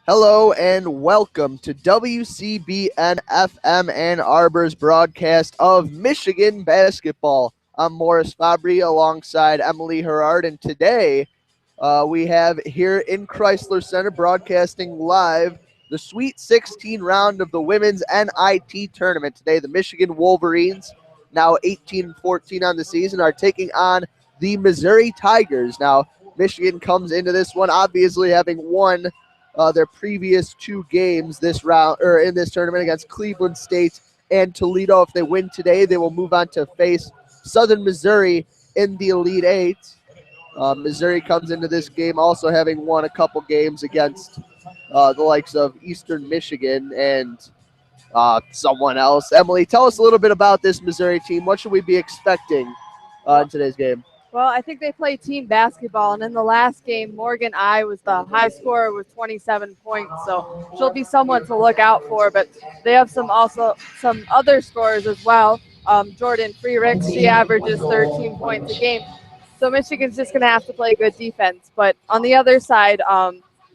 Hello and welcome to WCBN FM Ann Arbor's broadcast of Michigan basketball. I'm Morris Fabry alongside Emily Herard, and today we have here in Chrysler Center broadcasting live the Sweet 16 round of the Women's NIT Tournament. Today, the Michigan Wolverines, now 18-14 on the season, are taking on the Missouri Tigers. Now, Michigan comes into this one obviously having won their previous two games this round or in this tournament against Cleveland State and Toledo. If they win today, they will move on to face Southern Missouri in the Elite Eight. Missouri comes into this game also having won a couple games against the likes of Eastern Michigan and someone else. Emily, tell us a little bit about this Missouri team. What should we be expecting in today's game? Well, I think they play team basketball, and in the last game, Morgan I was the high scorer with 27 points, so she'll be someone to look out for. But they have some other scorers as well. Jordan Freericks, she averages 13 points a game. So Michigan's just going to have to play good defense. But on the other side,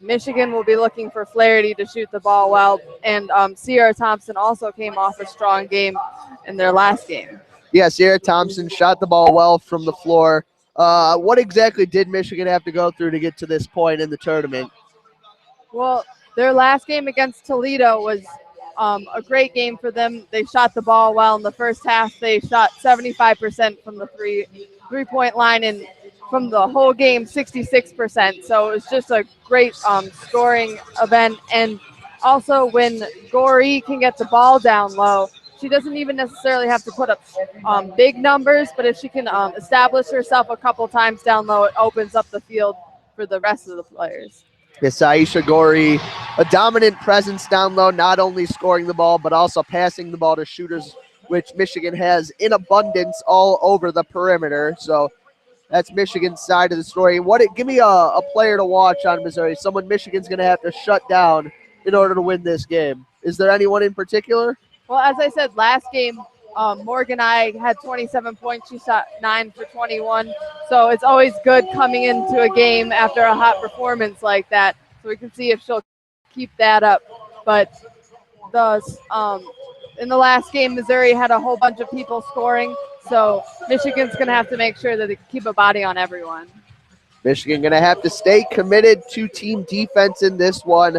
Michigan will be looking for Flaherty to shoot the ball well, and Sierra Thompson also came off a strong game in their last game. Yeah, Sierra Thompson shot the ball well from the floor. What exactly did Michigan have to go through to get to this point in the tournament? Well, their last game against Toledo was a great game for them. They shot the ball well in the first half. They shot 75% from the three-point line, and from the whole game, 66%. So it was just a great scoring event. And also when Goree can get the ball down low, she doesn't even necessarily have to put up big numbers, but if she can establish herself a couple times down low, it opens up the field for the rest of the players. Yes, Aisha Goree, a dominant presence down low, not only scoring the ball, but also passing the ball to shooters, which Michigan has in abundance all over the perimeter. So that's Michigan's side of the story. Give me a player to watch on Missouri, someone Michigan's going to have to shut down in order to win this game. Is there anyone in particular? Well, as I said, last game, Morgan I had 27 points. She shot 9 for 21. So it's always good coming into a game after a hot performance like that. So we can see if she'll keep that up. But in the last game, Missouri had a whole bunch of people scoring. So Michigan's going to have to make sure that they keep a body on everyone. Michigan going to have to stay committed to team defense in this one.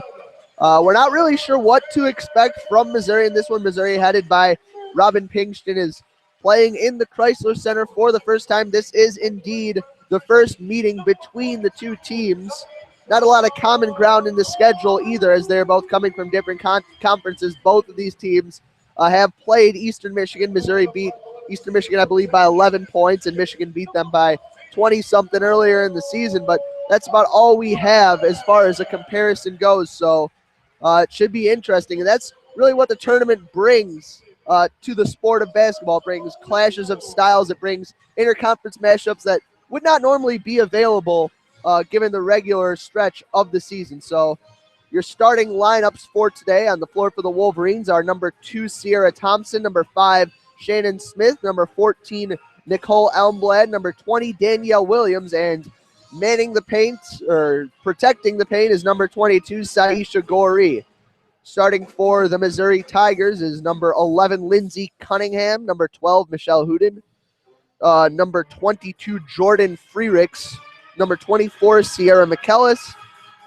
We're not really sure what to expect from Missouri in this one. Missouri, headed by Robin Pinkston, is playing in the Chrysler Center for the first time. This is indeed the first meeting between the two teams. Not a lot of common ground in the schedule either, as they're both coming from different conferences. Both of these teams have played Eastern Michigan. Missouri beat Eastern Michigan, I believe, by 11 points, and Michigan beat them by 20-something earlier in the season. But that's about all we have as far as a comparison goes. So it should be interesting, and that's really what the tournament brings to the sport of basketball. It brings clashes of styles. It brings interconference matchups that would not normally be available given the regular stretch of the season. So your starting lineups for today on the floor for the Wolverines are number 2, Sierra Thompson, number 5, Shannon Smith, number 14, Nicole Elmblad, number 20, Danielle Williams, and manning the paint or protecting the paint is number 22, Saisha Goree. Starting for the Missouri Tigers is number 11, Lindsey Cunningham, number 12, Michelle Huden, number 22, Jordan Freericks, number 24, Sierra McKellis,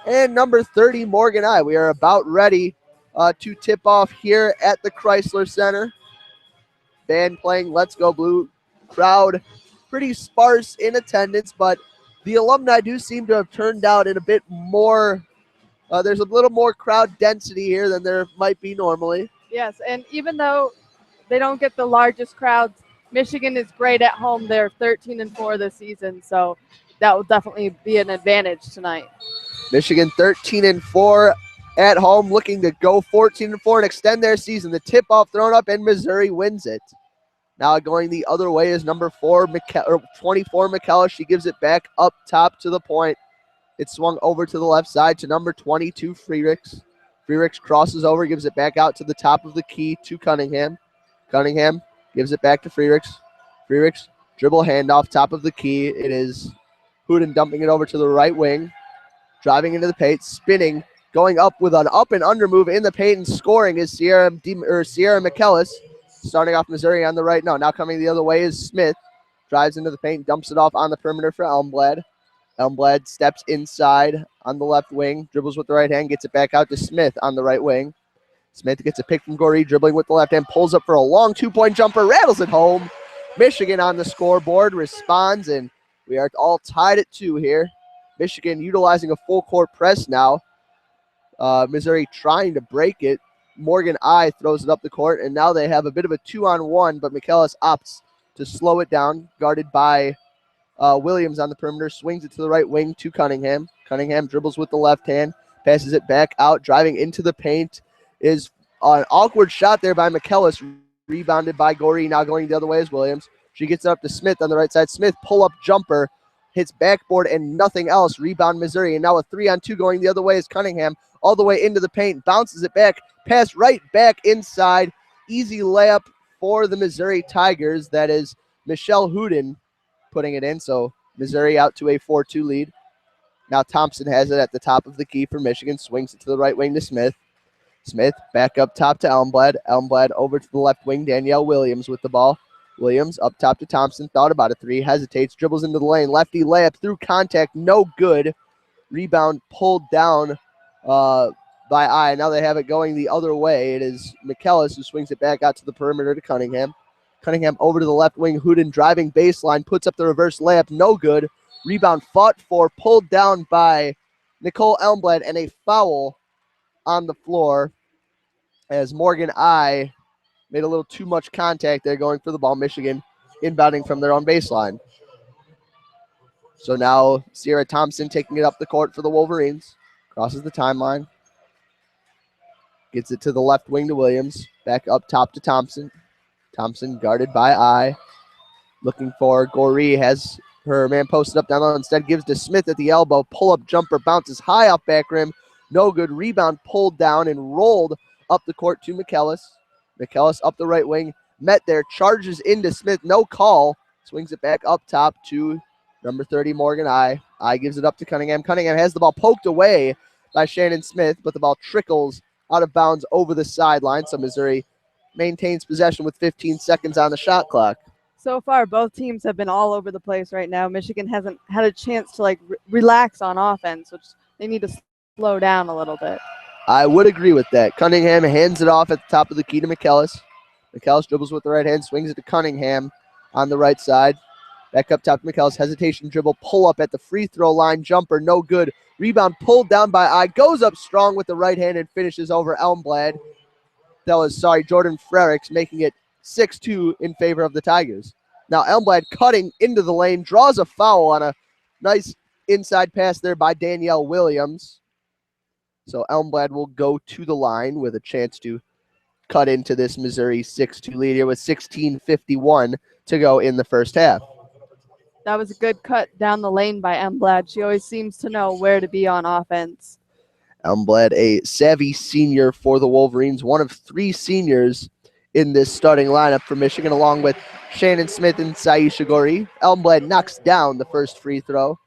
and number 30, Morgan I. We are about ready to tip off here at the Chrysler Center. Band playing Let's Go Blue. Crowd pretty sparse in attendance, but the alumni do seem to have turned out in a bit more. There's a little more crowd density here than there might be normally. Yes, and even though they don't get the largest crowds, Michigan is great at home. They're 13-4 this season, so that will definitely be an advantage tonight. Michigan 13-4 at home, looking to go 14-4 and extend their season. The tip-off thrown up, and Missouri wins it. Now going the other way is number 24, McKellar. She gives it back up top to the point. It's swung over to the left side to number 22, Freericks. Freericks crosses over, gives it back out to the top of the key to Cunningham. Cunningham gives it back to Freericks. Freericks dribble handoff, top of the key. It is Huden dumping it over to the right wing. Driving into the paint, spinning, Going up with an up and under move in the paint and scoring is Sierra McKellis. Starting off Missouri on the right. No, now coming the other way is Smith. Drives into the paint, dumps it off on the perimeter for Elmblad. Elmblad steps inside on the left wing, dribbles with the right hand, gets it back out to Smith on the right wing. Smith gets a pick from Goree, dribbling with the left hand, pulls up for a long two-point jumper, rattles it home. Michigan on the scoreboard responds, and we are all tied at 2 here. Michigan utilizing a full court press now. Missouri trying to break it. Morgan I throws it up the court, and now they have a bit of a 2-on-1, but McKellis opts to slow it down, guarded by Williams on the perimeter, swings it to the right wing to Cunningham. Cunningham dribbles with the left hand, passes it back out, driving into the paint is an awkward shot there by McKellis, rebounded by Goree, now going the other way is Williams. She gets it up to Smith on the right side. Smith pull-up jumper, hits backboard and nothing else. Rebound Missouri, and now a 3-on-2 going the other way is Cunningham, all the way into the paint, bounces it back, pass right back inside. Easy layup for the Missouri Tigers. That is Michelle Hooden putting it in, so Missouri out to a 4-2 lead. Now Thompson has it at the top of the key for Michigan, swings it to the right wing to Smith. Smith back up top to Elmblad. Elmblad over to the left wing, Danielle Williams with the ball. Williams up top to Thompson, thought about a three, hesitates, dribbles into the lane, lefty layup through contact, no good. Rebound pulled down by I. Now they have it going the other way. It is McKellis who swings it back out to the perimeter to Cunningham. Cunningham over to the left wing. Hooden driving baseline, puts up the reverse layup, no good. Rebound fought for, pulled down by Nicole Elmblad, and a foul on the floor as Morgan I made a little too much contact there going for the ball. Michigan inbounding from their own baseline. So now Sierra Thompson taking it up the court for the Wolverines. Crosses the timeline. Gets it to the left wing to Williams. Back up top to Thompson. Thompson guarded by I. Looking for Goree. Has her man posted up down low. Instead gives to Smith at the elbow. Pull-up jumper bounces high off back rim. No good. Rebound pulled down and rolled up the court to McKellis. McKellis up the right wing. Met there. Charges into Smith. No call. Swings it back up top to number 30, Morgan I. I gives it up to Cunningham. Cunningham has the ball poked away by Shannon Smith, but the ball trickles out of bounds over the sideline. So Missouri maintains possession with 15 seconds on the shot clock. So far, both teams have been all over the place right now. Michigan hasn't had a chance to relax on offense, which they need to slow down a little bit. I would agree with that. Cunningham hands it off at the top of the key to McKellis. McKellis dribbles with the right hand, swings it to Cunningham on the right side. Back up top to McKellis. Hesitation dribble, pull up at the free throw line. Jumper, no good. Rebound pulled down by I. Goes up strong with the right hand and finishes over Elmblad. That was, Jordan Frericks, making it 6-2 in favor of the Tigers. Now Elmblad cutting into the lane, draws a foul on a nice inside pass there by Danielle Williams. So Elmblad will go to the line with a chance to cut into this Missouri 6-2 lead here with 16:51 to go in the first half. That was a good cut down the lane by Elmblad. She always seems to know where to be on offense. Elmblad, a savvy senior for the Wolverines, one of 3 seniors in this starting lineup for Michigan, along with Shannon Smith and Saisha Goree. Elmblad knocks down the first free throw.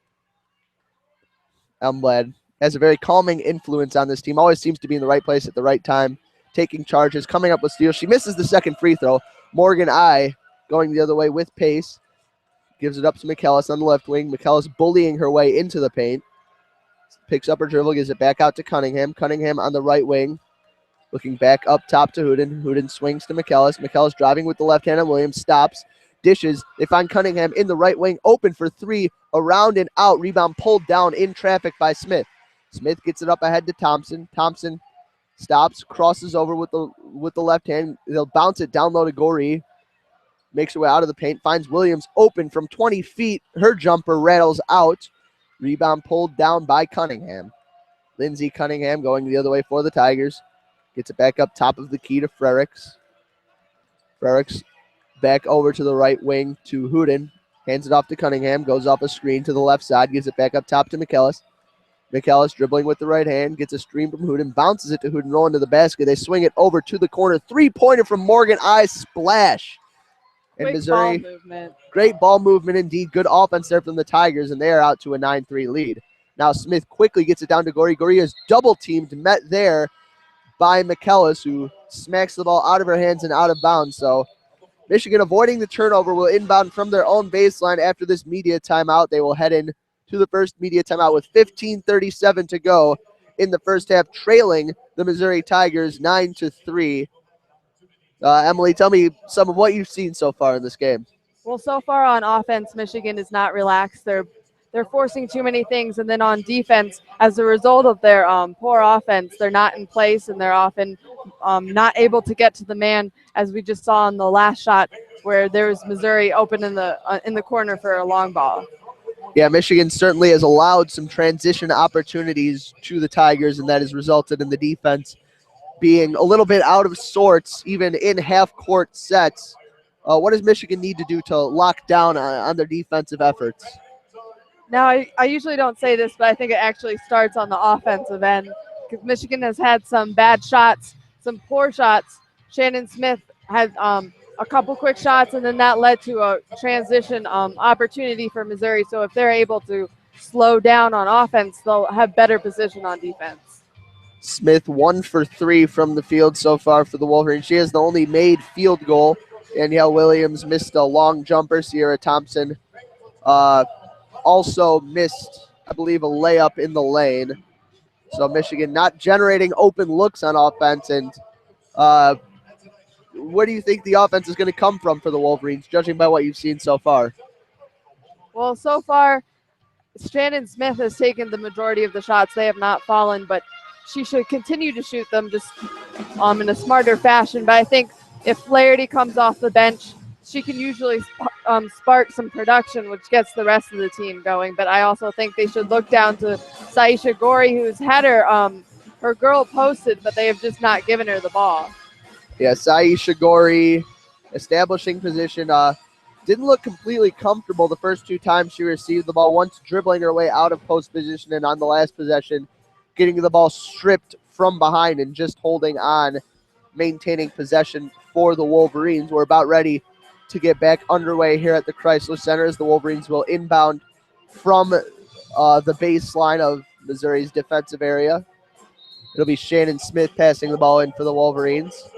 Elmblad has a very calming influence on this team, always seems to be in the right place at the right time, taking charges, coming up with steals. She misses the second free throw. Morgan I going the other way with pace. Gives it up to McKellis on the left wing. McKellis bullying her way into the paint. Picks up her dribble, gives it back out to Cunningham. Cunningham on the right wing. Looking back up top to Hooden. Hooden swings to McKellis. McKellis driving with the left hand on Williams. Stops. Dishes. They find Cunningham in the right wing. Open for 3. Around and out. Rebound pulled down in traffic by Smith. Smith gets it up ahead to Thompson. Thompson stops. Crosses over with the left hand. They'll bounce it down low to Goree. Makes her way out of the paint. Finds Williams open from 20 feet. Her jumper rattles out. Rebound pulled down by Cunningham. Lindsey Cunningham going the other way for the Tigers. Gets it back up top of the key to Frericks. Frericks back over to the right wing to Hooden. Hands it off to Cunningham. Goes off a screen to the left side. Gives it back up top to McKellis. McKellis dribbling with the right hand. Gets a screen from Hooden. Bounces it to Hooden. Rolling to the basket. They swing it over to the corner. 3-pointer from Morgan I. Splash. And Great Missouri, ball movement. great ball movement indeed. Good offense there from the Tigers, and they are out to a 9-3 lead. Now Smith quickly gets it down to Goree. Goree is double teamed, met there by McKellis, who smacks the ball out of her hands and out of bounds. So Michigan, avoiding the turnover, will inbound from their own baseline after this media timeout. They will head in to the first media timeout with 15:37 to go in the first half, trailing the Missouri Tigers 9-3. Emily, tell me some of what you've seen so far in this game. Well, so far on offense, Michigan is not relaxed. They're forcing too many things, and then on defense, as a result of their poor offense, they're not in place, and they're often not able to get to the man, as we just saw in the last shot where there was Missouri open in the corner for a long ball. Yeah, Michigan certainly has allowed some transition opportunities to the Tigers, and that has resulted in the defense being a little bit out of sorts, even in half-court sets. What does Michigan need to do to lock down on their defensive efforts? Now, I usually don't say this, but I think it actually starts on the offensive end, because Michigan has had some bad shots, some poor shots. Shannon Smith had a couple quick shots, and then that led to a transition opportunity for Missouri. So if they're able to slow down on offense, they'll have better position on defense. Smith 1 for 3 from the field so far for the Wolverines. She has the only made field goal. Danielle Williams missed a long jumper. Sierra Thompson also missed, I believe, a layup in the lane. So Michigan not generating open looks on offense. And where do you think the offense is going to come from for the Wolverines, judging by what you've seen so far? Well, so far, Shannon Smith has taken the majority of the shots. They have not fallen, but she should continue to shoot them just in a smarter fashion. But I think if Flaherty comes off the bench, she can usually spark some production, which gets the rest of the team going. But I also think they should look down to Saisha Goree, who's had her girl posted, but they have just not given her the ball. Yeah, Saisha Goree establishing position. Didn't look completely comfortable the first two times she received the ball, once dribbling her way out of post position, and on the last possession, getting the ball stripped from behind and just holding on, maintaining possession for the Wolverines. We're about ready to get back underway here at the Chrysler Center as the Wolverines will inbound from the baseline of Missouri's defensive area. It'll be Shannon Smith passing the ball in for the Wolverines.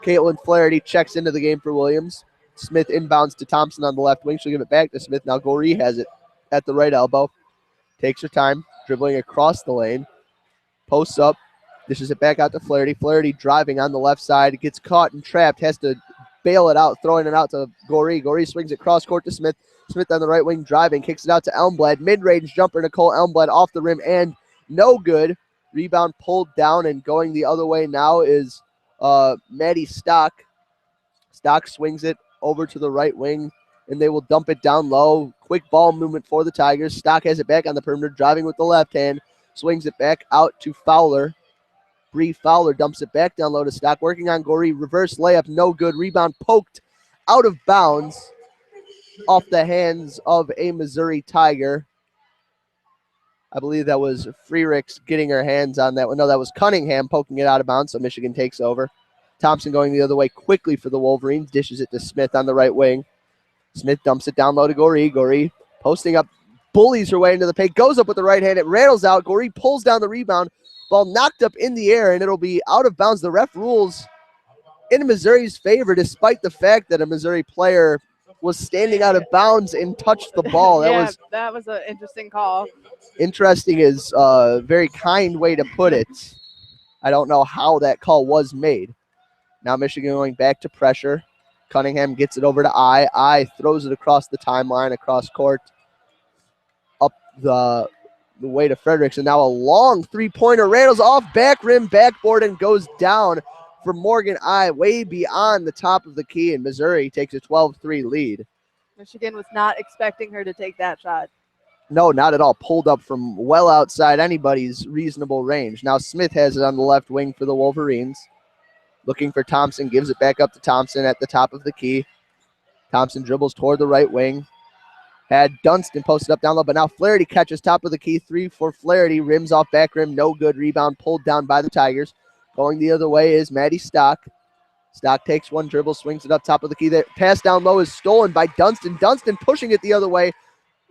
Caitlin Flaherty checks into the game for Williams. Smith inbounds to Thompson on the left wing. She'll give it back to Smith. Now Goree has it at the right elbow. Takes her time, dribbling across the lane. Posts up. Dishes it back out to Flaherty. Flaherty driving on the left side. Gets caught and trapped. Has to bail it out, throwing it out to Goree. Goree swings it cross court to Smith. Smith on the right wing driving. Kicks it out to Elmblad. Mid-range jumper Nicole Elmblad off the rim and no good. Rebound pulled down, and going the other way now is Maddie Stock. Stock swings it over to the right wing, and they will dump it down low. Quick ball movement for the Tigers. Stock has it back on the perimeter, driving with the left hand. Swings it back out to Fowler. Bree Fowler dumps it back down low to Stock. Working on Goree. Reverse layup, no good. Rebound poked out of bounds off the hands of a Missouri Tiger. I believe that was Freericks getting her hands on that one. No, that was Cunningham poking it out of bounds, so Michigan takes over. Thompson going the other way quickly for the Wolverines. Dishes it to Smith on the right wing. Smith dumps it down low to Goree. Goree posting up, bullies her way into the paint. Goes up with the right hand. It rattles out. Goree pulls down the rebound. Ball knocked up in the air, and it'll be out of bounds. The ref rules in Missouri's favor, despite the fact that a Missouri player was standing out of bounds and touched the ball. That was an interesting call. Interesting is a very kind way to put it. I don't know how that call was made. Now Michigan going back to pressure. Cunningham gets it over to I throws it across the timeline, across court, up the way to Fredericks. And now a long three-pointer rattles off back rim, backboard, and goes down for Morgan I, way beyond the top of the key, and Missouri takes a 12-3 lead. Michigan was not expecting her to take that shot. No, not at all. Pulled up from well outside anybody's reasonable range. Now Smith has it on the left wing for the Wolverines. Looking for Thompson, gives it back up to Thompson at the top of the key. Thompson dribbles toward the right wing. Had Dunstan posted up down low, but now Flaherty catches top of the key. 3 for Flaherty, rims off back rim, no good. Rebound pulled down by the Tigers. Going the other way is Maddie Stock. Stock takes one dribble, swings it up top of the key. That pass down low is stolen by Dunstan. Dunstan pushing it the other way.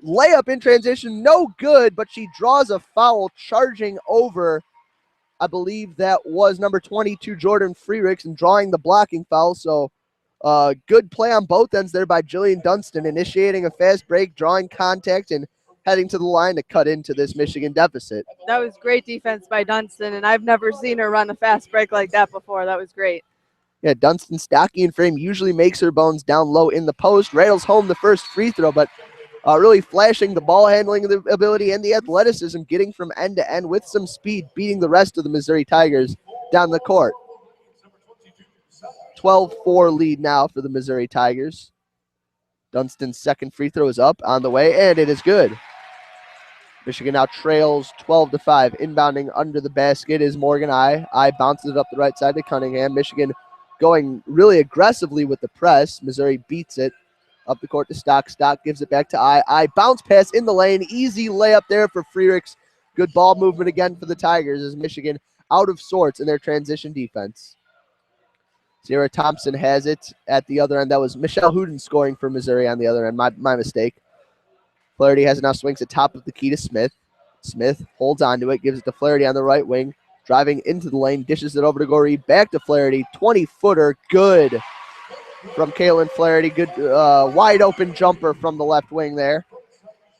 layup in transition, no good, but she draws a foul charging over, I believe that was number 22, Jordan Freericks, and drawing the blocking foul. So good play on both ends there by Jillian Dunstan, initiating a fast break, drawing contact, and heading to the line to cut into this Michigan deficit. That was great defense by Dunstan, and I've never seen her run a fast break like that before. That was great. Yeah, Dunstan, stocky in frame, usually makes her bones down low in the post, rails home the first free throw, but really flashing the ball handling ability and the athleticism, getting from end to end with some speed, beating the rest of the Missouri Tigers down the court. 12-4 lead now for the Missouri Tigers. Dunstan's second free throw is up, on the way, and it is good. Michigan now trails 12-5. Inbounding under the basket is Morgan I. I bounces it up the right side to Cunningham. Michigan going really aggressively with the press. Missouri beats it. Up the court to Stock. Stock gives it back to I. I bounce pass in the lane. Easy layup there for Freericks. Good ball movement again for the Tigers as Michigan out of sorts in their transition defense. Sierra Thompson has it at the other end. That was Michelle Hooten scoring for Missouri on the other end. My mistake. Flaherty has it now, swings at top of the key to Smith. Smith holds on to it, gives it to Flaherty on the right wing. Driving into the lane, dishes it over to Goree. Back to Flaherty. 20-footer. Good from Kaylin Flaherty. Good wide open jumper from the left wing there.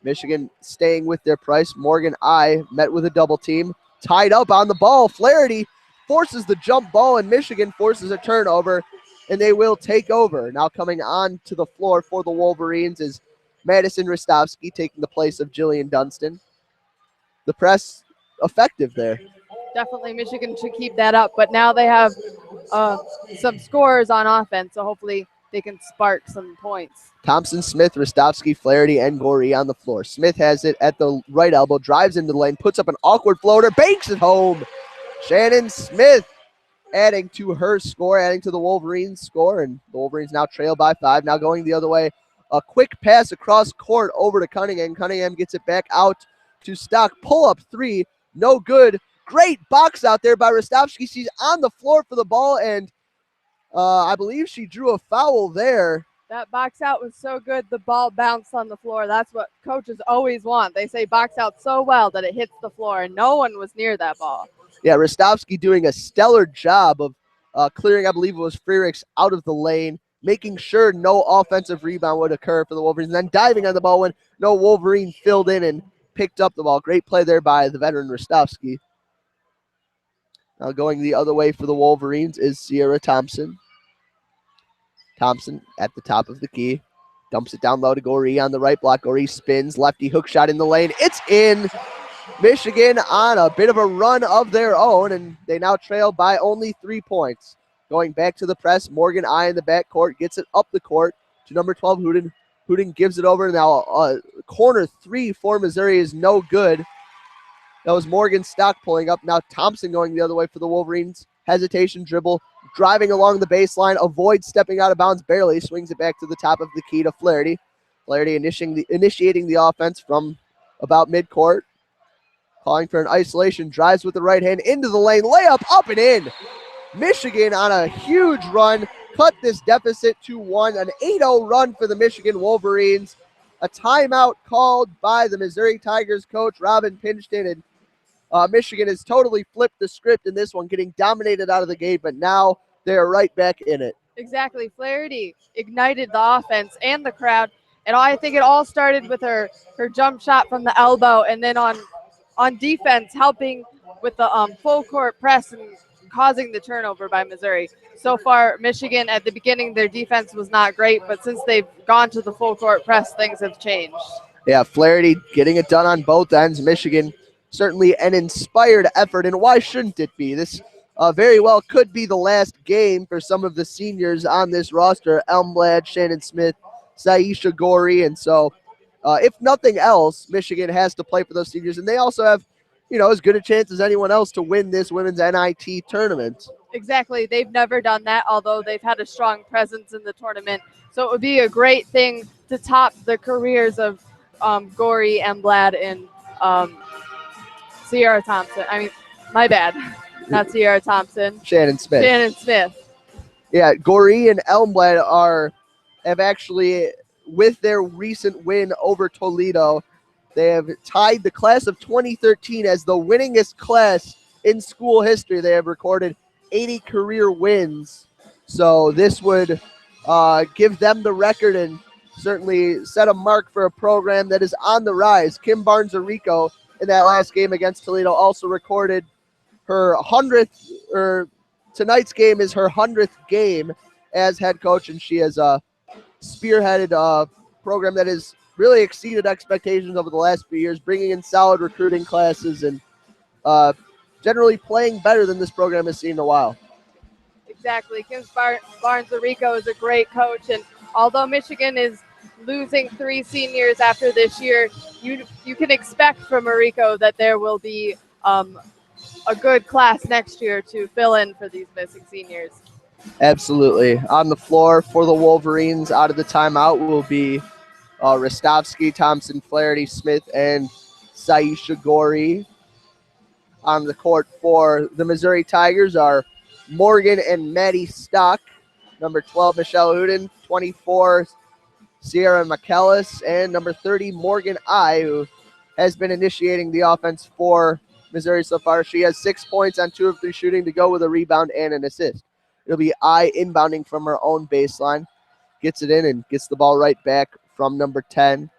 Michigan staying with their price. Morgan I met with a double team. Tied up on the ball. Flaherty forces the jump ball, and Michigan forces a turnover, and they will take over. Now coming on to the floor for the Wolverines is Madison Rostovsky, taking the place of Jillian Dunstan. The press effective there. Definitely Michigan should keep that up, but now they have some scorers on offense, so hopefully they can spark some points. Thompson, Smith, Rostovsky, Flaherty, and Goree on the floor. Smith has it at the right elbow, drives into the lane, puts up an awkward floater, banks it home. Shannon Smith adding to her score, adding to the Wolverines score, and the Wolverines now trail by 5. Now going the other way, a quick pass across court over to Cunningham. Cunningham gets it back out to Stock. Pull-up three, no good. Great box out there by Rostovsky. She's on the floor for the ball, and I believe she drew a foul there. That box out was so good, the ball bounced on the floor. That's what coaches always want. They say box out so well that it hits the floor, and no one was near that ball. Yeah, Rostovsky doing a stellar job of clearing, I believe it was Freericks, out of the lane, making sure no offensive rebound would occur for the Wolverines, and then diving on the ball when no Wolverine filled in and picked up the ball. Great play there by the veteran Rostovsky. Now going the other way for the Wolverines is Sierra Thompson. Thompson at the top of the key. Dumps it down low to Goree on the right block. Goree spins. Lefty hook shot in the lane. It's in. Michigan on a bit of a run of their own, and they now trail by only 3 points. Going back to the press, Morgan I in the backcourt gets it up the court to number 12, Hooten. Hooten gives it over. Now corner 3 for Missouri is no good. That was Morgan Stock pulling up. Now Thompson going the other way for the Wolverines. Hesitation dribble, driving along the baseline, avoids stepping out of bounds barely, swings it back to the top of the key to Flaherty. Flaherty initiating the offense from about midcourt. Calling for an isolation, drives with the right hand into the lane, layup up and in. Michigan on a huge run, cut this deficit to 1, an 8-0 run for the Michigan Wolverines. A timeout called by the Missouri Tigers coach, Robin Pinchton, and Michigan has totally flipped the script in this one, getting dominated out of the gate, but now they're right back in it. Exactly. Flaherty ignited the offense and the crowd, and I think it all started with her jump shot from the elbow, and then on defense, helping with the full court press and causing the turnover by Missouri. So far, Michigan at the beginning, their defense was not great, but since they've gone to the full court press, things have changed. Yeah, Flaherty getting it done on both ends. Michigan certainly an inspired effort, and why shouldn't it be? This very well could be the last game for some of the seniors on this roster, Elmblad, Shannon Smith, Saisha Goree, and so if nothing else, Michigan has to play for those seniors, and they also have, as good a chance as anyone else to win this women's NIT tournament. Exactly. They've never done that, although they've had a strong presence in the tournament. So it would be a great thing to top the careers of Goree, Elmblad, and Sierra Thompson. I mean, my bad. Not Sierra Thompson. Shannon Smith. Shannon Smith. Yeah, Goree and Elmblad have actually with their recent win over Toledo, they have tied the class of 2013 as the winningest class in school history. They have recorded 80 career wins. So this would give them the record and certainly set a mark for a program that is on the rise. Kim Barnes-Arico in that last game against Toledo also recorded her 100th, or tonight's game is her 100th game as head coach, and she has spearheaded a program that has really exceeded expectations over the last few years, bringing in solid recruiting classes and generally playing better than this program has seen in a while. Exactly. Kim Barnes-Arico is a great coach, and although Michigan is losing 3 seniors after this year, you can expect from Arico that there will be a good class next year to fill in for these missing seniors. Absolutely. On the floor for the Wolverines out of the timeout will be Rostovsky, Thompson, Flaherty, Smith, and Saisha Gori. On the court for the Missouri Tigers are Morgan and Maddie Stock, number 12, Michelle Huden, 24, Sierra McKellis, and number 30, Morgan I, who has been initiating the offense for Missouri so far. She has 6 points on 2 of 3 shooting to go with a rebound and an assist. It'll be I inbounding from her own baseline, gets it in and gets the ball right back from number 10,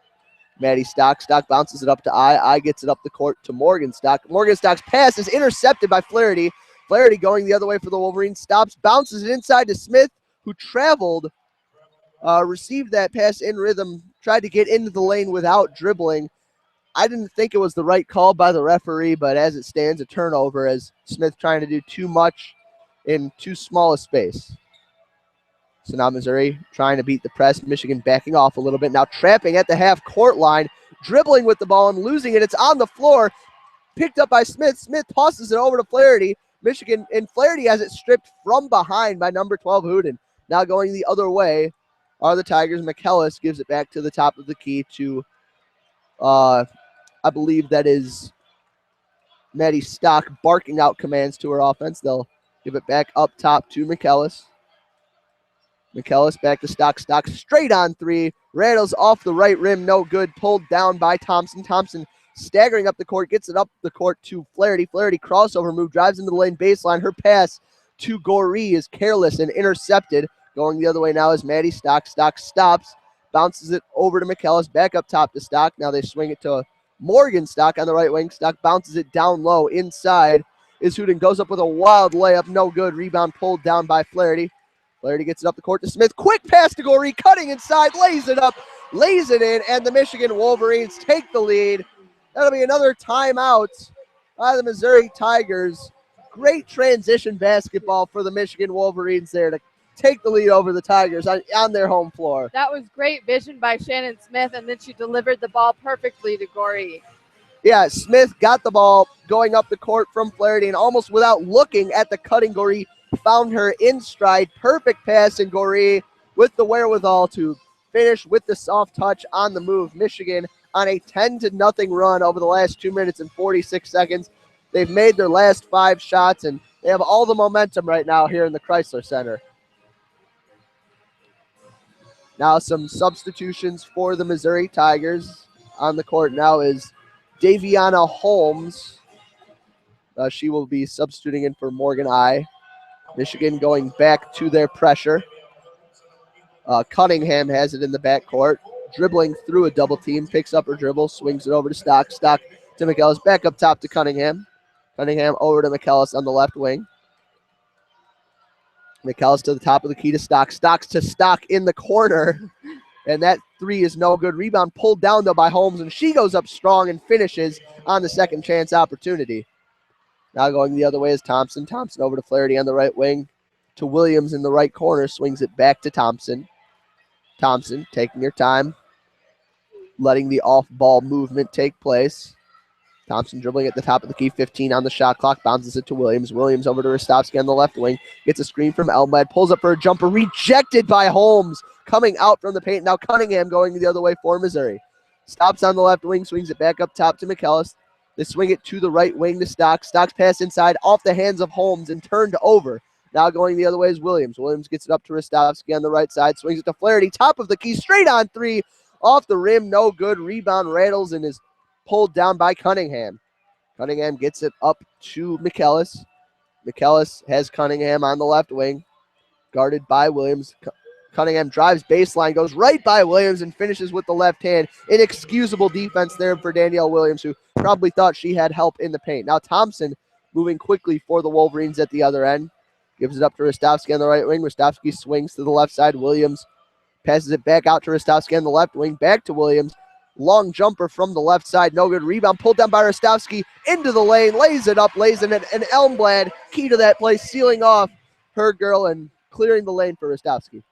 Maddie Stock. Stock bounces it up to I gets it up the court to Morgan Stock. Morgan Stock's pass is intercepted by Flaherty. Flaherty going the other way for the Wolverines, stops, bounces it inside to Smith, who traveled, received that pass in rhythm, tried to get into the lane without dribbling. I didn't think it was the right call by the referee, but as it stands, a turnover as Smith trying to do too much in too small a space. So now Missouri trying to beat the press. Michigan backing off a little bit. Now trapping at the half-court line, dribbling with the ball and losing it. It's on the floor, picked up by Smith. Smith tosses it over to Flaherty. Michigan, and Flaherty has it stripped from behind by number 12, Huden. Now going the other way are the Tigers. McKellis gives it back to the top of the key to, I believe that is Maddie Stock barking out commands to her offense. They'll give it back up top to McKellis. McKellis back to Stock. Stock straight on 3. Rattles off the right rim. No good. Pulled down by Thompson. Thompson staggering up the court. Gets it up the court to Flaherty. Flaherty crossover move. Drives into the lane baseline. Her pass to Goree is careless and intercepted. Going the other way now is Maddie Stock. Stock stops. Bounces it over to McKellis. Back up top to Stock. Now they swing it to Morgan Stock on the right wing. Stock bounces it down low. Inside is Huden. Goes up with a wild layup. No good. Rebound pulled down by Flaherty. Flaherty gets it up the court to Smith. Quick pass to Goree, cutting inside, lays it up, lays it in, and the Michigan Wolverines take the lead. That'll be another timeout by the Missouri Tigers. Great transition basketball for the Michigan Wolverines there to take the lead over the Tigers on their home floor. That was great vision by Shannon Smith, and then she delivered the ball perfectly to Goree. Yeah, Smith got the ball going up the court from Flaherty, and almost without looking at the cutting Goree, found her in stride. Perfect pass, and Goree with the wherewithal to finish with the soft touch on the move. Michigan on a 10-0 run over the last 2 minutes and 46 seconds. They've made their last 5 shots, and they have all the momentum right now here in the Chrysler Center. Now some substitutions for the Missouri Tigers. On the court now is Daviana Holmes. She will be substituting in for Morgan I. Michigan going back to their pressure. Cunningham has it in the backcourt. Dribbling through a double team. Picks up her dribble. Swings it over to Stock. Stock to McKellis. Back up top to Cunningham. Cunningham over to McKellis on the left wing. McKellis to the top of the key to Stock. Stock's to Stock in the corner. And that 3 is no good. Rebound pulled down, though, by Holmes. And she goes up strong and finishes on the second chance opportunity. Now going the other way is Thompson. Thompson over to Flaherty on the right wing. To Williams in the right corner. Swings it back to Thompson. Thompson taking her time. Letting the off-ball movement take place. Thompson dribbling at the top of the key. 15 on the shot clock. Bounces it to Williams. Williams over to Rostovsky on the left wing. Gets a screen from Elmlad. Pulls up for a jumper. Rejected by Holmes. Coming out from the paint. Now Cunningham going the other way for Missouri. Stops on the left wing. Swings it back up top to McKellis. They swing it to the right wing to Stock. Stock's pass inside off the hands of Holmes and turned over. Now going the other way is Williams. Williams gets it up to Rostovsky on the right side, swings it to Flaherty, top of the key, straight on three, off the rim, no good. Rebound rattles and is pulled down by Cunningham. Cunningham gets it up to McKellis. McKellis has Cunningham on the left wing, guarded by Williams. Cunningham drives baseline, goes right by Williams, and finishes with the left hand. Inexcusable defense there for Danielle Williams, who probably thought she had help in the paint. Now Thompson moving quickly for the Wolverines at the other end. Gives it up to Rostovsky on the right wing. Rostovsky swings to the left side. Williams passes it back out to Rostovsky on the left wing. Back to Williams. Long jumper from the left side. No good. Rebound pulled down by Rostovsky into the lane. Lays it up. Lays it in. And Elmblad, key to that play, sealing off her girl and clearing the lane for Rostovsky.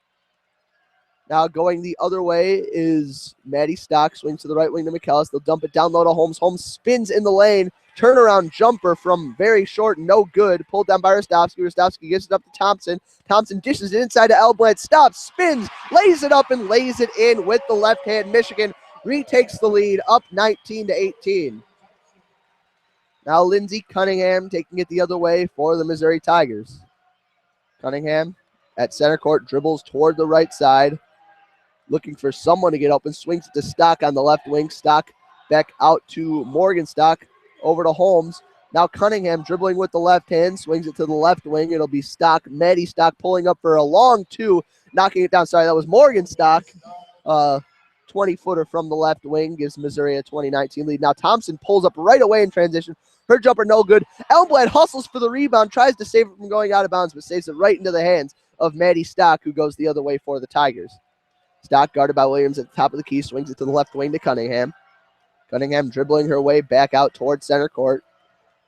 Now going the other way is Maddie Stock. Swings to the right wing to McKellis. They'll dump it down low to Holmes. Holmes spins in the lane. Turnaround jumper from very short, no good. Pulled down by Rostovsky. Rostovsky gives it up to Thompson. Thompson dishes it inside to Elblad. Stops, spins, lays it up, and lays it in with the left hand. Michigan retakes the lead, up 19-18. Now Lindsey Cunningham taking it the other way for the Missouri Tigers. Cunningham at center court, dribbles toward the right side, looking for someone to get open. Swings it to Stock on the left wing. Stock back out to Morgan. Stock over to Holmes. Now Cunningham dribbling with the left hand, swings it to the left wing. It'll be Stock, Maddie Stock pulling up for a long two, knocking it down. Sorry, that was Morgan Stock. 20-footer from the left wing gives Missouri a 20-19 lead. Now Thompson pulls up right away in transition. Her jumper no good. Elmblad hustles for the rebound, tries to save it from going out of bounds, but saves it right into the hands of Maddie Stock, who goes the other way for the Tigers. Stock guarded by Williams at the top of the key, swings it to the left wing to Cunningham. Cunningham dribbling her way back out towards center court.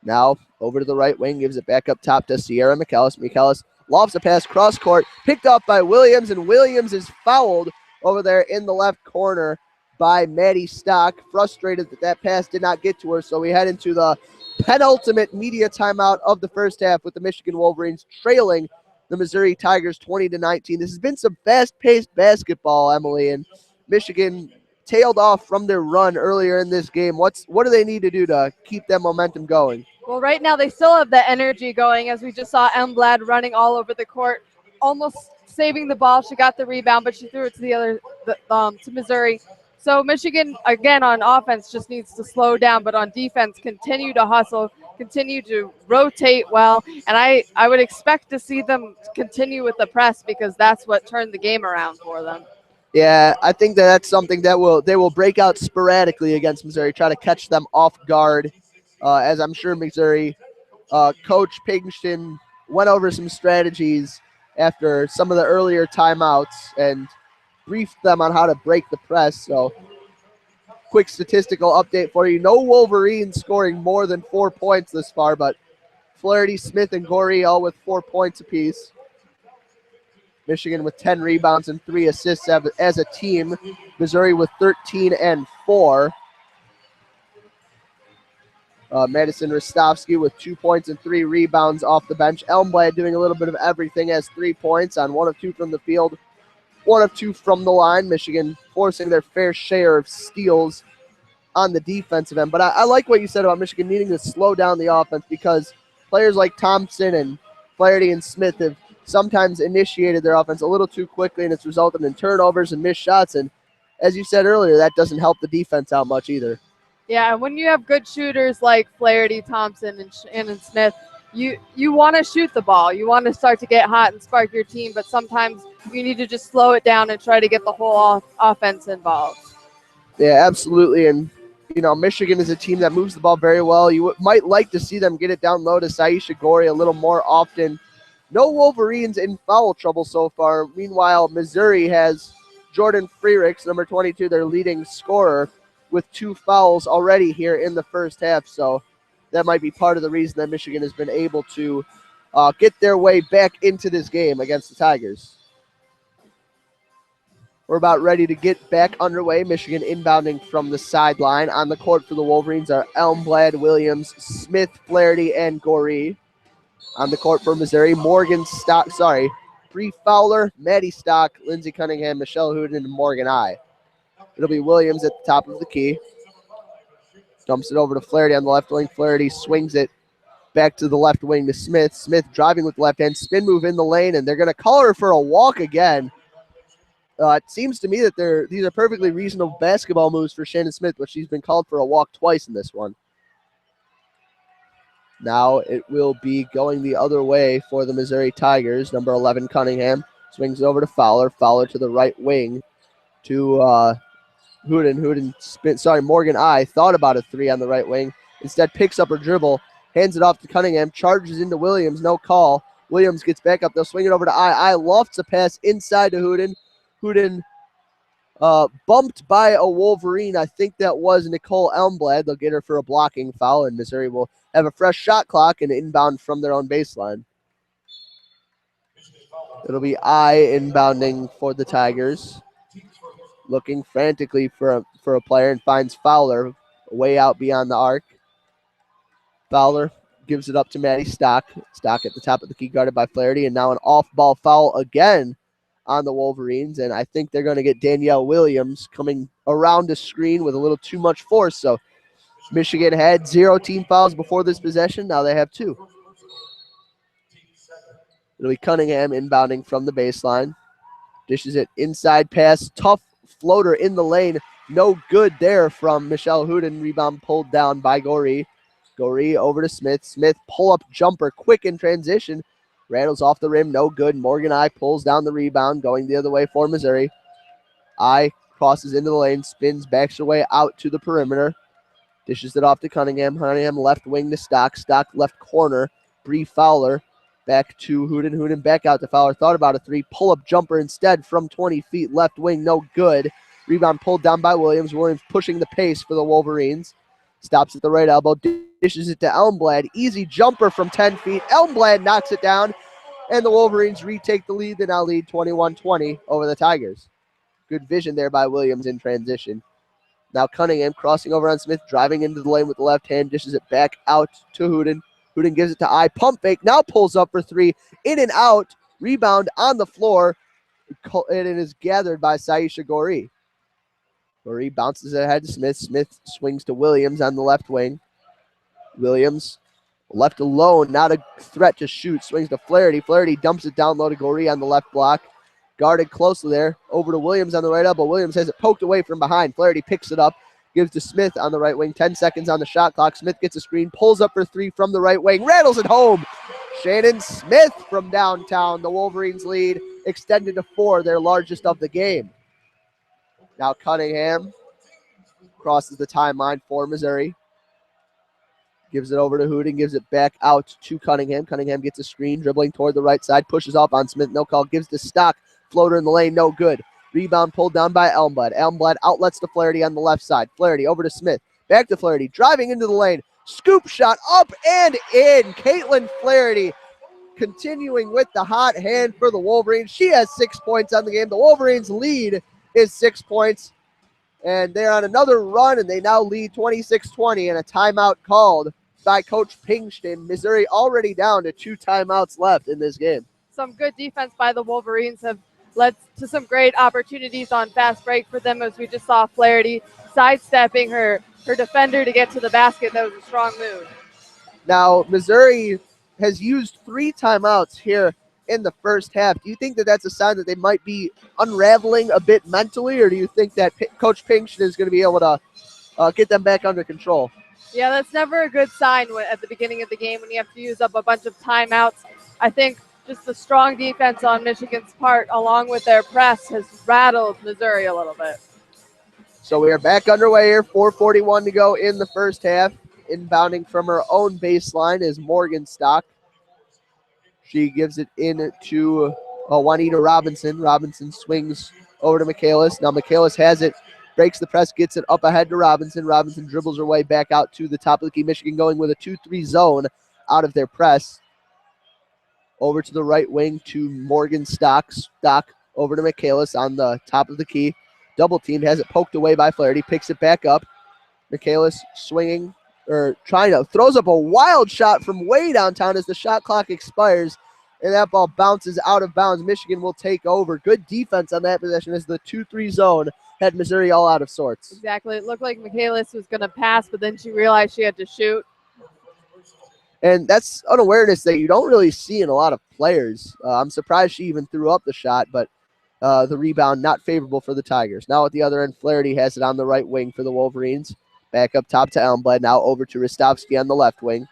Now over to the right wing, gives it back up top to Sierra McKellis. McKellis lofts a pass cross court, picked up by Williams, and Williams is fouled over there in the left corner by Maddie Stock. Frustrated that that pass did not get to her, so we head into the penultimate media timeout of the first half with the Michigan Wolverines trailing the Missouri Tigers 20-19. This has been some fast-paced basketball, Emily, and Michigan tailed off from their run earlier in this game. What do they need to do to keep that momentum going? Well, right now they still have the energy going, as we just saw Elmblad running all over the court, almost saving the ball. She got the rebound, but she threw it to Missouri. So Michigan, again, on offense just needs to slow down, but on defense, continue to hustle, continue to rotate well, and I would expect to see them continue with the press because that's what turned the game around for them. Yeah, I think that's something that they will break out sporadically against Missouri, try to catch them off guard, as I'm sure Missouri Coach Pinkston went over some strategies after some of the earlier timeouts and briefed them on how to break the press. So quick statistical update for you. No Wolverines scoring more than 4 points this far, but Flaherty, Smith, and Goree all with 4 points apiece. Michigan with 10 rebounds and 3 assists as a team. Missouri with 13 and 4. Madison Rostovsky with 2 points and 3 rebounds off the bench. Elmblad doing a little bit of everything, has 3 points on 1 of 2 from the field, 1 of 2 from the line. Michigan forcing their fair share of steals on the defensive end. But I like what you said about Michigan needing to slow down the offense because players like Thompson and Flaherty and Smith have sometimes initiated their offense a little too quickly, and it's resulted in turnovers and missed shots. And as you said earlier, that doesn't help the defense out much either. Yeah, when you have good shooters like Flaherty, Thompson, and Shannon Smith, you want to shoot the ball. You want to start to get hot and spark your team, but sometimes you need to just slow it down and try to get the whole offense involved. Yeah, absolutely. And, you know, Michigan is a team that moves the ball very well. You might like to see them get it down low to Saisha Goree a little more often. No Wolverines in foul trouble so far. Meanwhile, Missouri has Jordan Freerichs, number 22, their leading scorer, with 2 fouls already here in the first half. So that might be part of the reason that Michigan has been able to get their way back into this game against the Tigers. We're about ready to get back underway. Michigan inbounding from the sideline. On the court for the Wolverines are Elmblad, Williams, Smith, Flaherty, and Goree. On the court for Missouri, Bree Fowler, Maddie Stock, Lindsey Cunningham, Michelle Hooten, and Morgan I. It'll be Williams at the top of the key. Dumps it over to Flaherty on the left wing. Flaherty swings it back to the left wing to Smith. Smith driving with the left hand, spin move in the lane, and they're going to call her for a walk again. It seems to me that these are perfectly reasonable basketball moves for Shannon Smith, but she's been called for a walk twice in this one. Now it will be going the other way for the Missouri Tigers. Number 11, Cunningham, swings it over to Fowler. Fowler to the right wing to Morgan I thought about a three on the right wing. Instead picks up her dribble, hands it off to Cunningham, charges into Williams, no call. Williams gets back up. They'll swing it over to I. I lofts a pass inside to Hooten. Hooten bumped by a Wolverine. I think that was Nicole Elmblad. They'll get her for a blocking foul, and Missouri will have a fresh shot clock and inbound from their own baseline. It'll be I inbounding for the Tigers, looking frantically for a player, and finds Fowler way out beyond the arc. Fowler gives it up to Maddie Stock. Stock at the top of the key, guarded by Flaherty, and now an off-ball foul again on the Wolverines, and I think they're going to get Danielle Williams coming around the screen with a little too much force. So Michigan had 0 team fouls before this possession. Now they have 2. It'll be Cunningham inbounding from the baseline. Dishes it inside pass. Tough floater in the lane. No good there from Michelle Hooten. Rebound pulled down by Goree. Goree over to Smith. Smith pull-up jumper quick in transition. Rattles off the rim. No good. Morgan I pulls down the rebound, going the other way for Missouri. I crosses into the lane. Spins, backs her way out to the perimeter. Dishes it off to Cunningham. Cunningham left wing to Stock. Stock left corner. Bree Fowler back to Hooten. Hooten back out to Fowler. Thought about a three. Pull-up jumper instead from 20 feet. Left wing, no good. Rebound pulled down by Williams. Williams pushing the pace for the Wolverines. Stops at the right elbow. Dishes it to Elmblad. Easy jumper from 10 feet. Elmblad knocks it down. And the Wolverines retake the lead. They now lead 21-20 over the Tigers. Good vision there by Williams in transition. Now Cunningham crossing over on Smith, driving into the lane with the left hand, dishes it back out to Hooten. Hooten gives it to I. Pump fake, now pulls up for 3. In and out. Rebound on the floor. And it is gathered by Saisha Goree. Goree bounces it ahead to Smith. Smith swings to Williams on the left wing. Williams left alone, not a threat to shoot. Swings to Flaherty. Flaherty dumps it down low to Goree on the left block. Guarded closely there. Over to Williams on the right elbow. Williams has it poked away from behind. Flaherty picks it up. Gives to Smith on the right wing. 10 seconds on the shot clock. Smith gets a screen. Pulls up for 3 from the right wing. Rattles it home. Shannon Smith from downtown. The Wolverines lead extended to 4, their largest of the game. Now Cunningham crosses the timeline for Missouri. Gives it over to Hooten, gives it back out to Cunningham. Cunningham gets a screen, dribbling toward the right side, pushes off on Smith, no call, gives to Stock. Floater in the lane, no good. Rebound pulled down by Elmblad. Elmblad outlets to Flaherty on the left side. Flaherty over to Smith. Back to Flaherty, driving into the lane. Scoop shot up and in. Caitlin Flaherty continuing with the hot hand for the Wolverines. She has 6 points on the game. The Wolverines lead is 6 points. And they're on another run, and they now lead 26-20, and a timeout called by Coach Pinkston. Missouri already down to 2 timeouts left in this game. Some good defense by the Wolverines have led to some great opportunities on fast break for them, as we just saw Flaherty sidestepping her defender to get to the basket. That was a strong move. Now, Missouri has used 3 timeouts here in the first half. Do you think that that's a sign that they might be unraveling a bit mentally, or do you think that Coach Pinkston is going to be able to get them back under control? Yeah, that's never a good sign at the beginning of the game when you have to use up a bunch of timeouts. I think just the strong defense on Michigan's part, along with their press, has rattled Missouri a little bit. So we are back underway here. 4:41 to go in the first half. Inbounding from her own baseline is Morgan Stock. She gives it in to Juanita Robinson. Robinson swings over to Michaelis. Now Michaelis has it, breaks the press, gets it up ahead to Robinson. Robinson dribbles her way back out to the top of the key. Michigan going with a 2-3 zone out of their press. Over to the right wing to Morgan Stock. Stock over to Michaelis on the top of the key. Double team, has it poked away by Flaherty, picks it back up. Michaelis swinging, or trying to, throws up a wild shot from way downtown as the shot clock expires, and that ball bounces out of bounds. Michigan will take over. Good defense on that possession as the 2-3 zone had Missouri all out of sorts. Exactly. It looked like Michaelis was going to pass, but then she realized she had to shoot. And that's unawareness that you don't really see in a lot of players. I'm surprised she even threw up the shot, but the rebound not favorable for the Tigers. Now at the other end, Flaherty has it on the right wing for the Wolverines. Back up top to Elmblad. Now over to Rostovsky on the left wing.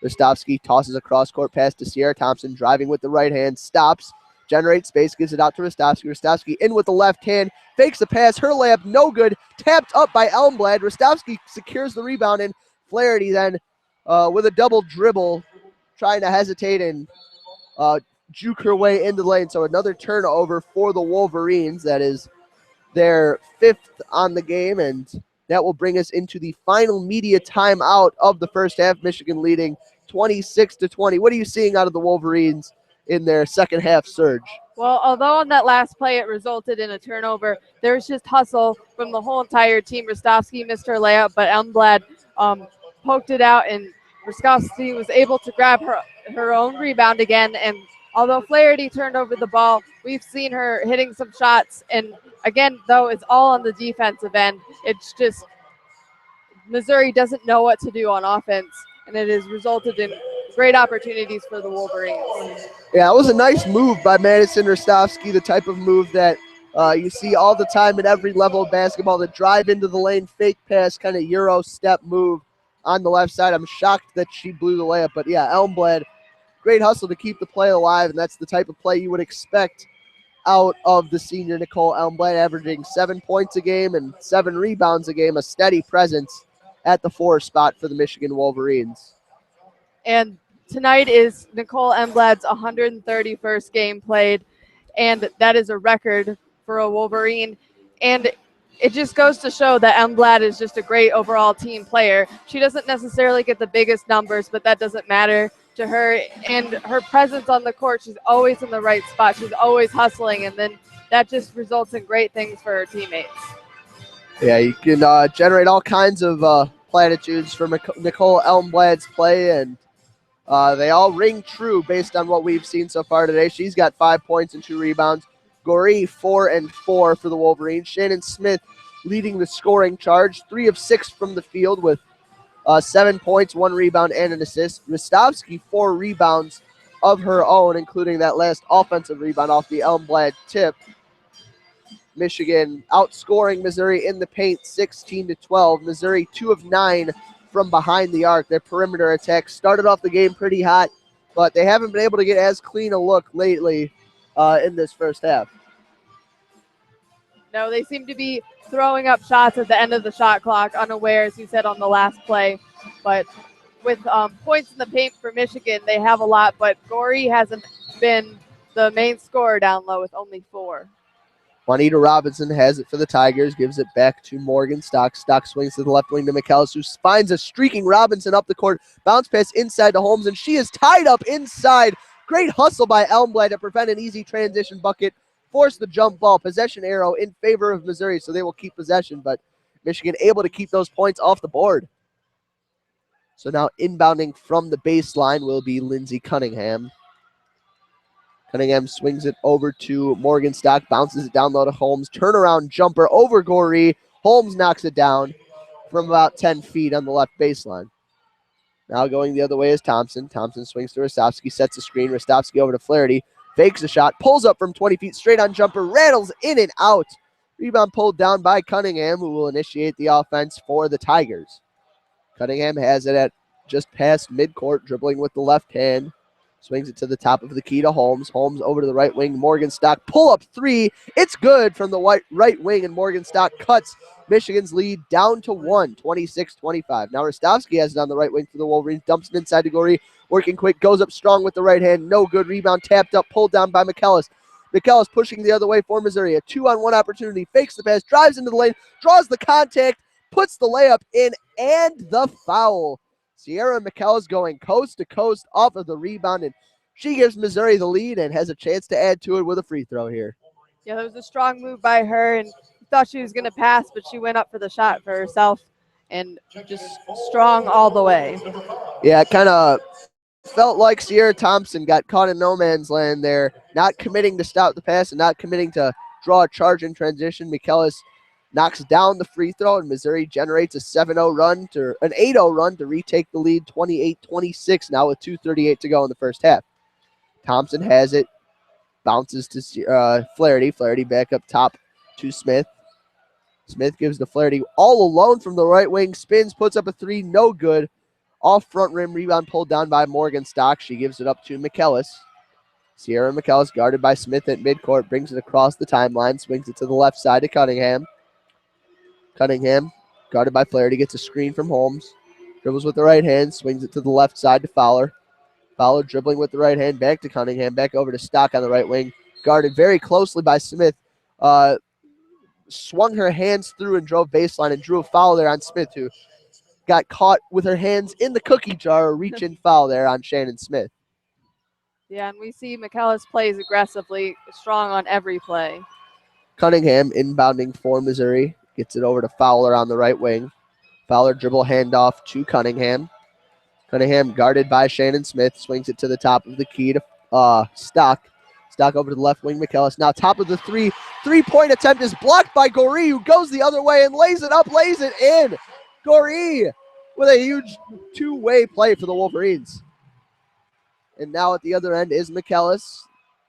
Rostovsky tosses a cross-court pass to Sierra Thompson, driving with the right hand, stops, generates space, gives it out to Rostovsky. Rostovsky in with the left hand, fakes the pass, her layup, no good, tapped up by Elmblad. Rostovsky secures the rebound, and Flaherty then with a double dribble, trying to hesitate and juke her way into the lane. So another turnover for the Wolverines. That is their 5th on the game, and that will bring us into the final media timeout of the first half. Michigan leading 26-20. What are you seeing out of the Wolverines in their second half surge? Well, although on that last play it resulted in a turnover, there's just hustle from the whole entire team. Rostovsky missed her layup, but Elmblad poked it out, and Rostovsky was able to grab her own rebound again. And although Flaherty turned over the ball, we've seen her hitting some shots. And again, though, it's all on the defensive end. It's just Missouri doesn't know what to do on offense, and it has resulted in great opportunities for the Wolverines. Yeah, it was a nice move by Madison Rostovsky, the type of move that you see all the time at every level of basketball, the drive into the lane, fake pass, kind of Euro step move on the left side. I'm shocked that she blew the layup, but yeah, Elmblad, great hustle to keep the play alive, and that's the type of play you would expect out of the senior Nicole Elmblad, averaging 7 points a game and 7 rebounds a game, a steady presence at the 4 spot for the Michigan Wolverines. And tonight is Nicole Elmblad's 131st game played, and that is a record for a Wolverine. And it just goes to show that Elmblad is just a great overall team player. She doesn't necessarily get the biggest numbers, but that doesn't matter to her. And her presence on the court, she's always in the right spot. She's always hustling, and then that just results in great things for her teammates. Yeah, you can generate all kinds of platitudes from Nicole Elmblad's play, and they all ring true based on what we've seen so far today. She's got 5 points and 2 rebounds. Goree, 4 and 4 for the Wolverines. Shannon Smith leading the scoring charge, 3 of 6 from the field with 7 points, 1 rebound, and an assist. Rostovsky, 4 rebounds of her own, including that last offensive rebound off the Elmblad tip. Michigan outscoring Missouri in the paint 16-12. Missouri 2 of 9 from behind the arc. Their perimeter attack started off the game pretty hot, but they haven't been able to get as clean a look lately in this first half. No, they seem to be throwing up shots at the end of the shot clock, unaware, as you said, on the last play. But with points in the paint for Michigan, they have a lot, but Goree hasn't been the main scorer down low with only 4. Juanita Robinson has it for the Tigers, gives it back to Morgan Stock. Stock swings to the left wing to McAllis, who finds a streaking Robinson up the court. Bounce pass inside to Holmes, and she is tied up inside. Great hustle by Elmblad to prevent an easy transition bucket. Force the jump ball. Possession arrow in favor of Missouri, so they will keep possession, but Michigan able to keep those points off the board. So now inbounding from the baseline will be Lindsey Cunningham. Cunningham swings it over to Morgan Stock, bounces it down low to Holmes. Turnaround jumper over Goree. Holmes knocks it down from about 10 feet on the left baseline. Now going the other way is Thompson. Thompson swings to Rostovsky, sets a screen. Rostovsky over to Flaherty, fakes a shot, pulls up from 20 feet, straight on jumper, rattles in and out. Rebound pulled down by Cunningham, who will initiate the offense for the Tigers. Cunningham has it at just past midcourt, dribbling with the left hand. Swings it to the top of the key to Holmes. Holmes over to the right wing. Morgan Stock pull-up 3. It's good from the right wing, and Morgan Stock cuts Michigan's lead down to 1, 26-25. Now Rostovsky has it on the right wing for the Wolverines. Dumps it inside to Goree. Working quick, goes up strong with the right hand. No good. Rebound tapped up, pulled down by McAllis. McAllis pushing the other way for Missouri. A 2-on-1 opportunity. Fakes the pass, drives into the lane, draws the contact, puts the layup in, and the foul. Sierra McAllis going coast to coast off of the rebound, and she gives Missouri the lead and has a chance to add to it with a free throw here. Yeah, that was a strong move by her, and thought she was going to pass, but she went up for the shot for herself, and just strong all the way. Yeah, it kind of felt like Sierra Thompson got caught in no man's land there, not committing to stop the pass and not committing to draw a charge in transition. McAllis knocks down the free throw, and Missouri generates a 7-0 run to an 8-0 run to retake the lead 28-26 now with 2:38 to go in the first half. Thompson has it, bounces to Flaherty. Flaherty back up top to Smith. Smith gives to Flaherty all alone from the right wing, spins, puts up a three, no good. Off front rim, rebound pulled down by Morgan Stock. She gives it up to McKellis. Sierra McKellis guarded by Smith at midcourt, brings it across the timeline, swings it to the left side to Cunningham. Cunningham, guarded by Flaherty, gets a screen from Holmes. Dribbles with the right hand, swings it to the left side to Fowler. Fowler dribbling with the right hand, back to Cunningham, back over to Stock on the right wing. Guarded very closely by Smith. Swung her hands through and drove baseline and drew a foul there on Smith, who got caught with her hands in the cookie jar, a reach-in foul there on Shannon Smith. Yeah, and we see McKellis plays aggressively, strong on every play. Cunningham inbounding for Missouri. Gets it over to Fowler on the right wing. Fowler dribble handoff to Cunningham. Cunningham guarded by Shannon Smith. Swings it to the top of the key to Stock. Stock over to the left wing, McKellis. Now top of the three-point attempt is blocked by Goree, who goes the other way and lays it up, lays it in. Goree with a huge two-way play for the Wolverines. And now at the other end is McKellis,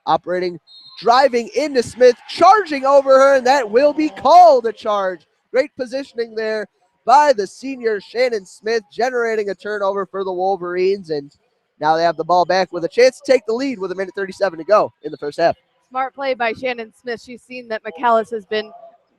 operating, driving into Smith, charging over her, and that will be called a charge. Great positioning there by the senior Shannon Smith, generating a turnover for the Wolverines, and now they have the ball back with a chance to take the lead with 1:37 to go in the first half. Smart play by Shannon Smith. She's seen that McKellis has been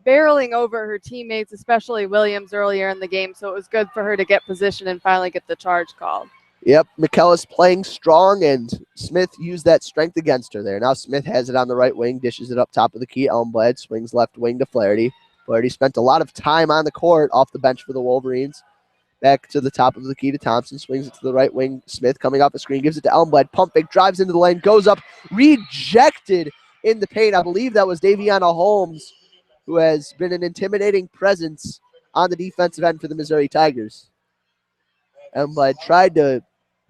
barreling over her teammates, especially Williams, earlier in the game, so it was good for her to get position and finally get the charge called. Yep, McKellis playing strong, and Smith used that strength against her there. Now Smith has it on the right wing, dishes it up top of the key. Elmblad swings left wing to Flaherty. Flaherty spent a lot of time on the court off the bench for the Wolverines. Back to the top of the key to Thompson, swings it to the right wing. Smith coming off the screen, gives it to Elmblad. Pump fake, drives into the lane, goes up, rejected in the paint. I believe that was Daviana Holmes, who has been an intimidating presence on the defensive end for the Missouri Tigers. Elmblad tried to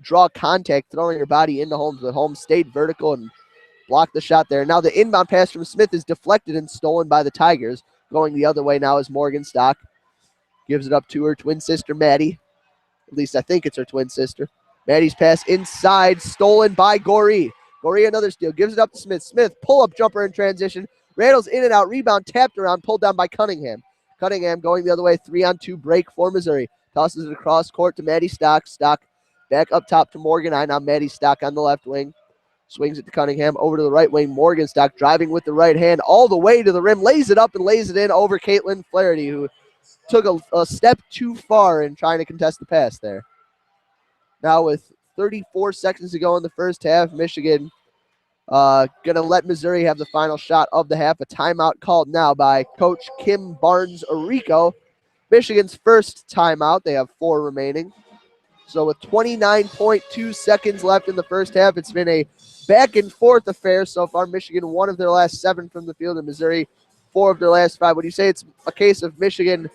draw contact, throwing her body into Holmes, but Holmes stayed vertical and blocked the shot there. Now the inbound pass from Smith is deflected and stolen by the Tigers. Going the other way now is Morgan Stock. Gives it up to her twin sister, Maddie. At least I think it's her twin sister. Maddie's pass inside, stolen by Goree. Goree another steal, gives it up to Smith. Smith, pull-up jumper in transition. Rattles in and out, rebound, tapped around, pulled down by Cunningham. Cunningham going the other way, 3-on-2 break for Missouri. Tosses it across court to Maddie Stock. Stock back up top to Morgan. Now Maddie Stock on the left wing. Swings it to Cunningham, over to the right wing. Morgan Stock driving with the right hand all the way to the rim. Lays it up and lays it in over Caitlin Flaherty, who took a step too far in trying to contest the pass there. Now with 34 seconds to go in the first half, Michigan going to let Missouri have the final shot of the half. A timeout called now by Coach Kim Barnes-Arico. Michigan's first timeout. They have 4 remaining. So with 29.2 seconds left in the first half, it's been a back-and-forth affair so far. Michigan, 1 of their last 7 from the field, and Missouri, 4 of their last 5. Would you say it's a case of Michigan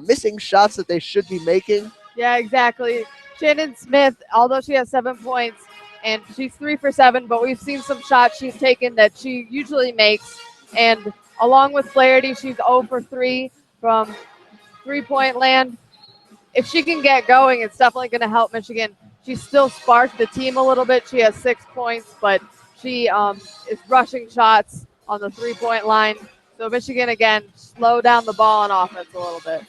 missing shots that they should be making? Yeah, exactly. Shannon Smith, although she has 7 points, and she's 3 for 7, but we've seen some shots she's taken that she usually makes. And along with Flaherty, she's 0 for 3 from three-point land. If she can get going, it's definitely going to help Michigan. She still sparked the team a little bit. She has 6 points, but she is rushing shots on the three-point line. So Michigan, again, slow down the ball on offense a little bit.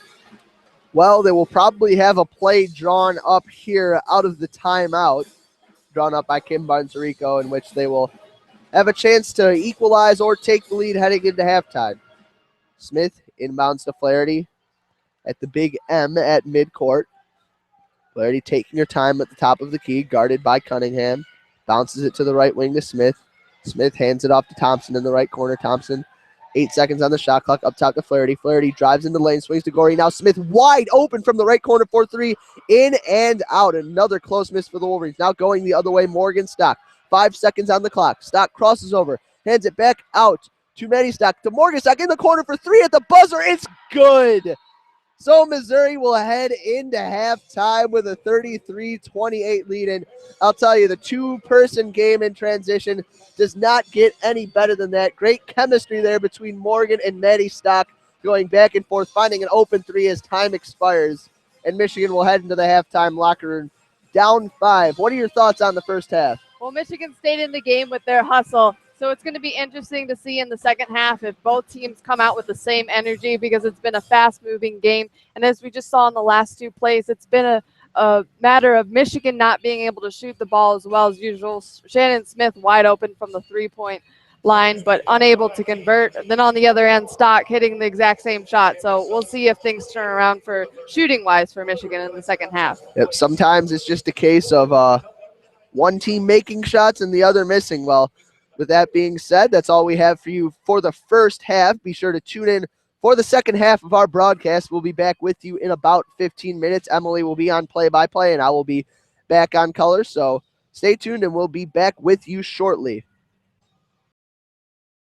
Well, they will probably have a play drawn up here out of the timeout, drawn up by Kim Barnes-Arico, in which they will have a chance to equalize or take the lead heading into halftime. Smith inbounds to Flaherty at the big M at midcourt. Flaherty taking her time at the top of the key, guarded by Cunningham. Bounces it to the right wing to Smith. Smith hands it off to Thompson in the right corner. Thompson, 8 seconds on the shot clock, up top to Flaherty. Flaherty drives into the lane, swings to Goree. Now Smith wide open from the right corner for 3, in and out. Another close miss for the Wolverines. Now going the other way, Morgan Stock. 5 seconds on the clock. Stock crosses over, hands it back out to Maddie Stock, to Morgan Stock in the corner for 3 at the buzzer. It's good. So Missouri will head into halftime with a 33-28 lead. And I'll tell you, the 2-person game in transition does not get any better than that. Great chemistry there between Morgan and Maddie Stock. going back and forth, finding an open three as time expires, and Michigan will head into the halftime locker room down 5. What are your thoughts on the first half? Well, Michigan stayed in the game with their hustle, so it's going to be interesting to see in the second half if both teams come out with the same energy, because it's been a fast-moving game. And as we just saw in the last 2 plays, it's been a matter of Michigan not being able to shoot the ball as well as usual. Shannon Smith wide open from the three-point line, but unable to convert. Then on the other end, Stock hitting the exact same shot. So we'll see if things turn around for shooting-wise for Michigan in the second half. Yep, sometimes it's just a case of one team making shots and the other missing. Well, with that being said, that's all we have for you for the first half. Be sure to tune in for the second half of our broadcast. We'll be back with you in about 15 minutes. Emily will be on play-by-play, and I will be back on color. So stay tuned, and we'll be back with you shortly.